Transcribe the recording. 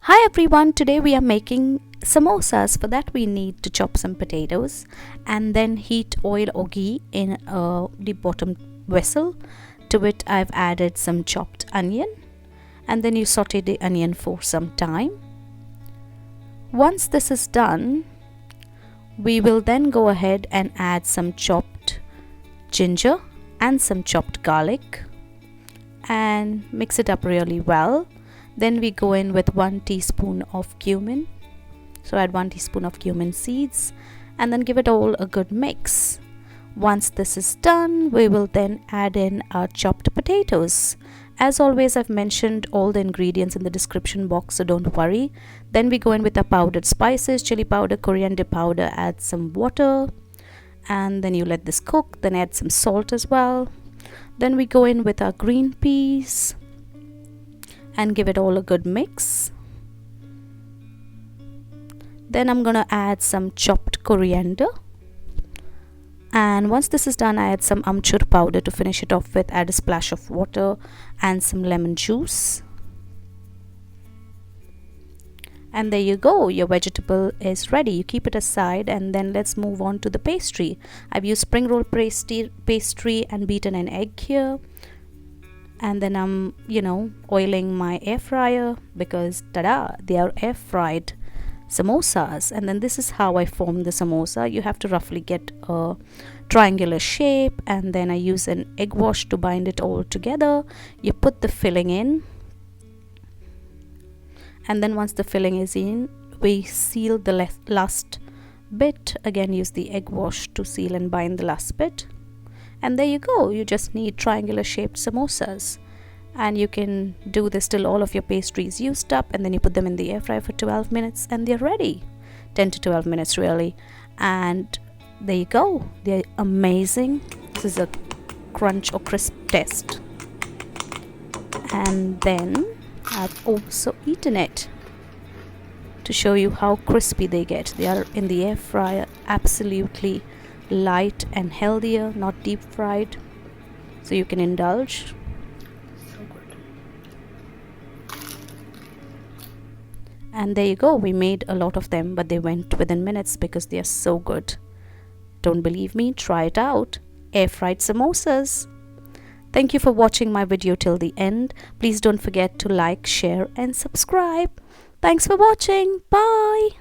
Hi everyone, today we are making samosas. For that we need to chop some potatoes and then heat oil or ghee in a deep bottom vessel. To it I've added some chopped onion and then you saute the onion for some time. Once this is done, we will then go ahead and add some chopped ginger and some chopped garlic and mix it up really well. Then we go in with 1 teaspoon of cumin. So add 1 teaspoon of cumin seeds and then give it all a good mix. Once this is done, we will then add in our chopped potatoes. As always, I've mentioned all the ingredients in the description box, so don't worry. Then we go in with our powdered spices, chili powder, coriander powder, add some water and then you let this cook. Then add some salt as well. Then we go in with our green peas and give it all a good mix. Then I'm gonna add some chopped coriander, and once this is done I add some amchur powder to finish it off with. Add a splash of water and some lemon juice, and there you go, your vegetable is ready. You keep it aside and then let's move on to the pastry. I've used spring roll pastry and beaten an egg here. And then I'm oiling my air fryer because tada, they are air fried samosas. And then this is how I form the samosa. You have to roughly get a triangular shape, and then I use an egg wash to bind it all together. You put the filling in, and then once the filling is in, we seal the last bit. Again, use the egg wash to seal and bind the last bit. And there you go, you just need triangular shaped samosas, and you can do this till all of your pastries used up, and then you put them in the air fryer for 12 minutes and they're ready. 10 to 12 minutes really. And there you go, they're amazing. This is a crunch or crisp test. And then I've also eaten it to show you how crispy they get. They are in the air fryer, absolutely light and healthier, not deep fried, so you can indulge. So good. And there you go, we made a lot of them, but they went within minutes because they are so good. Don't believe me? Try it out. Air fried samosas. Thank you for watching my video till the end. Please don't forget to like, share and subscribe. Thanks for watching. Bye.